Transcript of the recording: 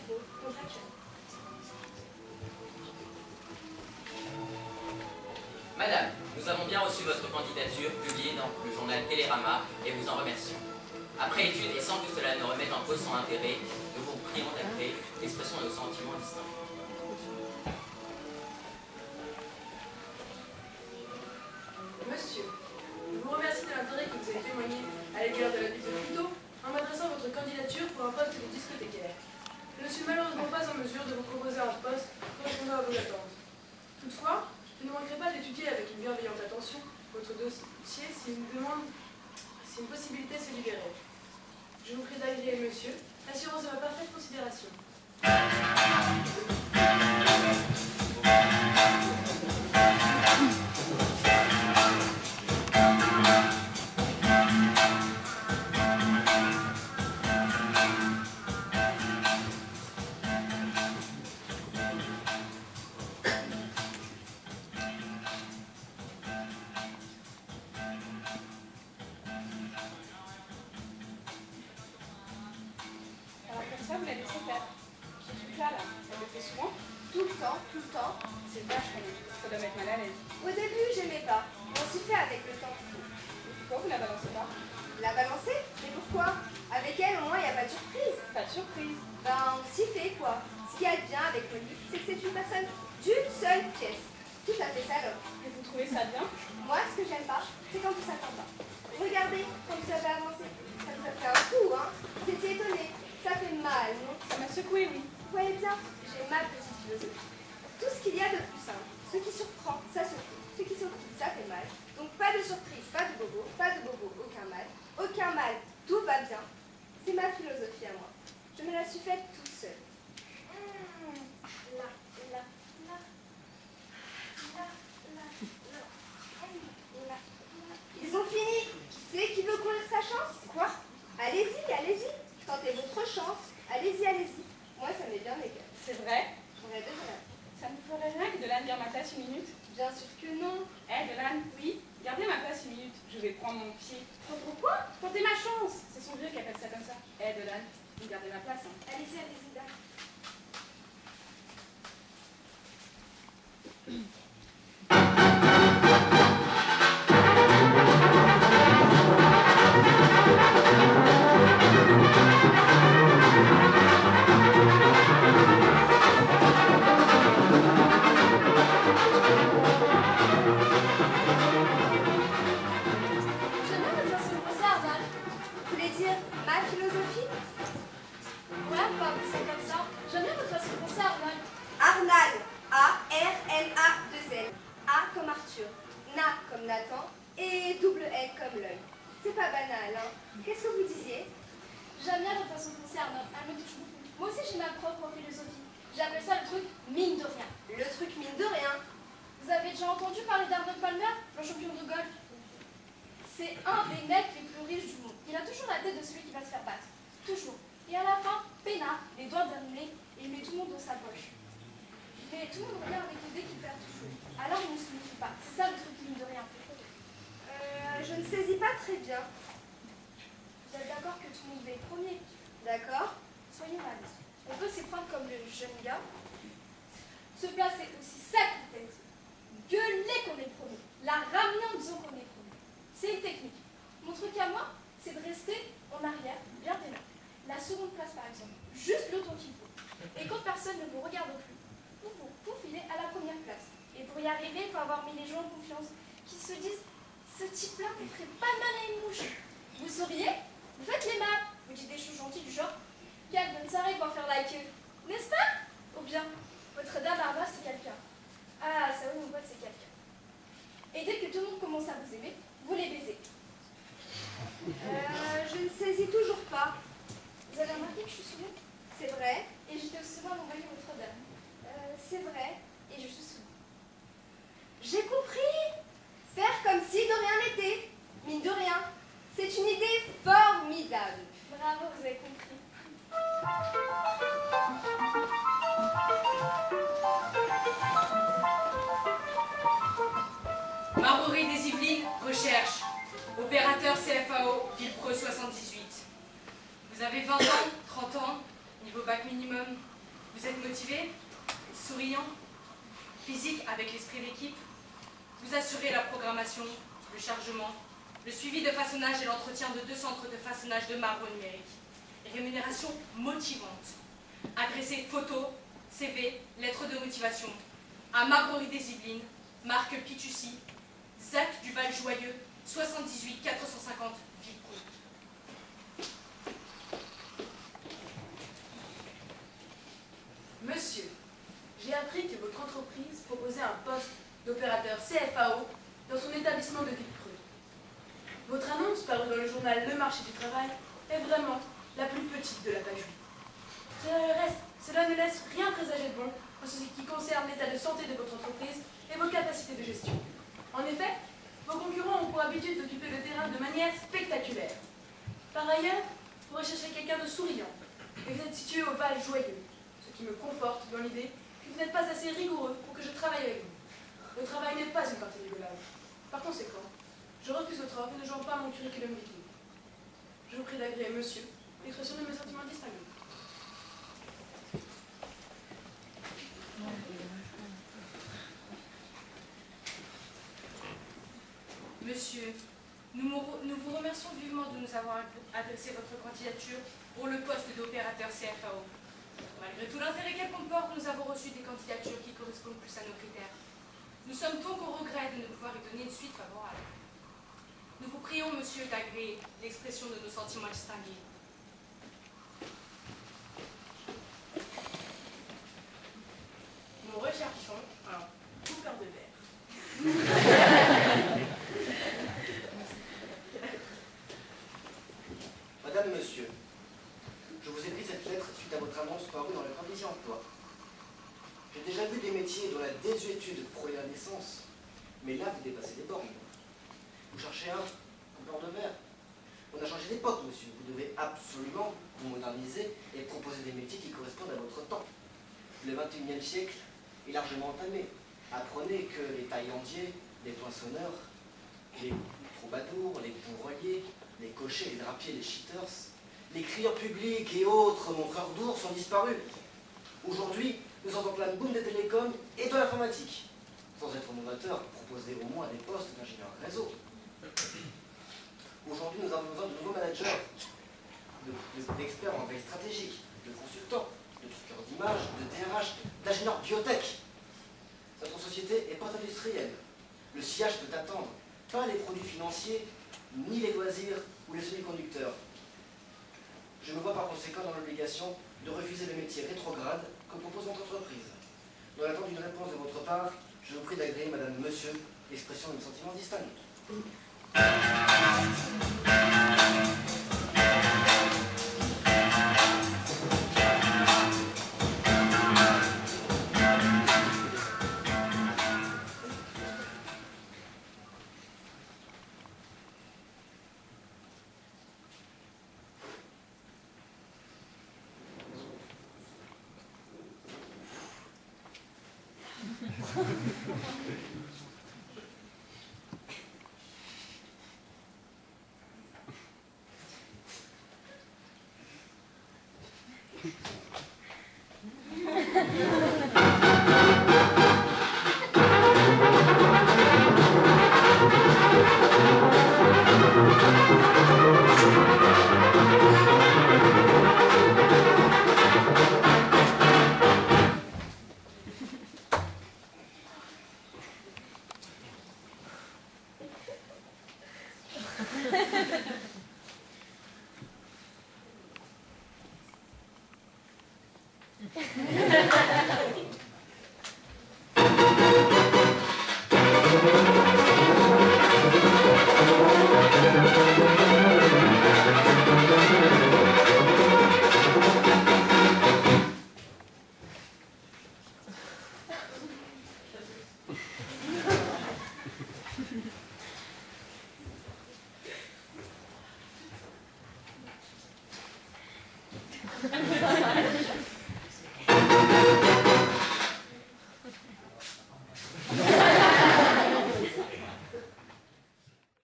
défaut contractuel. Madame, nous avons bien reçu votre candidature publiée dans le journal Télérama et vous en remercions. Après étude et sans que cela ne remette en cause son intérêt, nous vous prions d'acter l'expression de nos sentiments distincts. Monsieur, je vous remercie de l'intérêt que vous avez témoigné à l'égard de la ville de Pluto en m'adressant votre candidature pour un poste de discothécaire. Je ne suis malheureusement pas en mesure de vous proposer un poste correspondant à vos attentes. Toutefois, je ne manquerai pas d'étudier avec une bienveillante attention votre dossier si une possibilité se libérait. Je vous prie d'agréer, monsieur, l'assurance de ma parfaite considération. Ça, vous l'avez laissé faire. Ce truc-là, ça le fait souvent. Tout le temps. C'est vache quand même. Ça doit mettre mal à l'aise. Au début, j'aimais pas. On s'y fait avec le temps. Pourquoi vous la balancez pas? La balancer? Mais pourquoi? Avec elle, au moins, il n'y a pas de surprise. Pas de surprise. Ben, on s'y fait, quoi. Ce qu'il y a de bien avec Molly, c'est que c'est une personne d'une seule pièce. Tout à fait salope. Et vous trouvez ça bien? Moi, ce que j'aime pas, c'est quand on s'attend pas. Regardez, quand vous avez avancé. Ça vous a fait un coup, hein. Vous étiez étonné. Ça fait mal, non? Ça m'a secoué, oui. Vous voyez bien, j'ai ma petite philosophie. Tout ce qu'il y a de plus simple, ce qui surprend, ça secoue. Ce qui secoue, ça fait mal. Donc pas de surprise, pas de bobo, aucun mal. Aucun mal, tout va bien. C'est ma philosophie à moi. Je me la suis faite toute seule. Là. Ils ont fini. Qui c'est qui veut courir sa chance? Quoi? Allez-y. Tentez votre chance. Allez-y. Moi, ça m'est bien égal. C'est vrai? Vrai de vrai. Ça me ferait rien que Delanne garde ma place une minute? Bien sûr que non. Delanne, oui, gardez ma place une minute. Je vais prendre mon pied. Pourquoi? Tentez ma chance. C'est son vieux qui appelle ça comme ça. Delanne, vous gardez ma place, hein. Allez-y, là. Vous voulez dire ma philosophie? Ouais, pas c'est comme ça. J'aime bien votre façon de penser, Arnold. Arnal. A-R-N-A-2-L. A comme Arthur. Na comme Nathan. Et double L comme l'œil. C'est pas banal, hein. Qu'est-ce que vous disiez? J'aime bien votre façon de penser, Arnold. Elle me touche beaucoup. Moi aussi, j'ai ma propre philosophie. J'appelle ça le truc mine de rien. Le truc mine de rien. Vous avez déjà entendu parler d'Arnold Palmer, le champion de golf? C'est un des mecs les plus riches du monde. Il a toujours la tête de celui qui va se faire battre. Toujours. Et à la fin, peinard, les doigts derniers, et il met tout le monde dans sa poche. Mais tout le monde regarde avec l'idée qu'il perd toujours. Alors il ne se méfie pas. C'est ça le truc mine de rien. Je ne saisis pas très bien. Vous êtes d'accord que tout le monde est premier? D'accord. Soyons réalistes. On peut s'y prendre comme le jeune gars, se placer aussi sec que tête, gueuler qu'on est premier, la ramener en disant qu'on est premier. C'est une technique. Mon truc à moi, c'est de rester en arrière, bien peinard. La seconde place par exemple, juste le temps qu'il faut. Et quand personne ne vous regarde plus, vous filez à la première place. Et pour y arriver, il faut avoir mis les gens en confiance, qui se disent, ce type-là ne ferait pas mal à une mouche. Vous souriez, vous faites les maps, vous dites des choses gentilles du genre, quelle bonne soirée pour faire la queue, n'est-ce pas? Ou bien, votre dame Arba, c'est quelqu'un. Ah, ça oui, mon pote, c'est quelqu'un. Et dès que tout le monde commence à vous aimer, vous les baisez. Je ne saisis toujours pas. Vous avez remarqué que je suis souriante? C'est vrai. Et j'étais aussi souvent envoyée votre dame. C'est vrai. Et je suis souriante. J'ai compris. Faire comme si de rien n'était. Mine de rien. C'est une idée formidable. Bravo, vous avez compris. Maroré des Yvelines, recherche. Opérateur CFAO, Villepreux 78. Vous avez 20 ans, 30 ans, niveau bac minimum, Vous êtes motivé, souriant, physique avec l'esprit d'équipe. Vous assurez la programmation, le chargement, le suivi de façonnage et l'entretien de 2 centres de façonnage de marbre numérique. Rémunération motivante. Adressez photos, CV, lettres de motivation à Marguerite des Yvelines, Marc Pitucci, Zach Duval-Joyeux, 78 450 Vicou. Monsieur, j'ai appris que votre entreprise proposait un poste d'opérateur CFAO dans son établissement de Villepreux. Votre annonce parue dans le journal Le Marché du Travail est vraiment la plus petite de la page 8. Cela ne laisse rien présager de bon en ce qui concerne l'état de santé de votre entreprise et vos capacités de gestion. En effet, vos concurrents ont pour habitude d'occuper le terrain de manière spectaculaire. Par ailleurs, vous recherchez quelqu'un de souriant et vous êtes situé au Val Joyeux, ce qui me conforte dans l'idée que vous n'êtes pas assez rigoureux pour que je travaille avec vous. Le travail n'est pas une partie rigolade. Par conséquent, je refuse votre offre et ne joins pas mon curriculum vitae. Je vous prie d'agréer, monsieur, l'expression de mes sentiments distingués. Monsieur, nous vous remercions vivement de nous avoir adressé votre candidature pour le poste d'opérateur CFAO. Malgré tout l'intérêt qu'elle comporte, nous avons reçu des candidatures qui correspondent plus à nos critères. Nous sommes donc au regret de ne pouvoir y donner une suite favorable. Nous vous prions, monsieur, d'agréer l'expression de nos sentiments distingués. Nous recherchons un coupeur de verre. Madame, monsieur, je vous ai pris cette lettre suite à votre annonce parue dans le Candidat Emploi. J'ai déjà vu des métiers dont la désuétude frôlait la naissance, mais là, vous dépassez les bornes. Vous cherchez un coupeur de verre. On a changé d'époque, monsieur. Vous devez absolument vous moderniser et proposer des métiers qui correspondent à votre temps. Le XXIe siècle est largement entamé. Apprenez que les taillandiers, les poinçonneurs, les troubadours, les pourvoyers, les cochers, les drapiers, les cheaters, les crieurs publics et autres montreurs d'ours sont disparus. Aujourd'hui, nous sommes en plein boom des télécoms et de l'informatique. Sans être novateur, proposez au moins des postes d'ingénieur réseau. Aujourd'hui, nous avons besoin de nouveaux managers, d'experts en veille stratégique, de consultants, de truqueurs d'image, de DRH, d'ingénieurs biotech. Notre société est post-industrielle. Le sillage peut attendre, pas les produits financiers, ni les loisirs ou les semi-conducteurs. Je me vois par conséquent dans l'obligation de refuser le métier rétrograde que propose notre entreprise. Dans l'attente d'une réponse de votre part, je vous prie d'agréer, madame, monsieur, l'expression de mes sentiments distingués.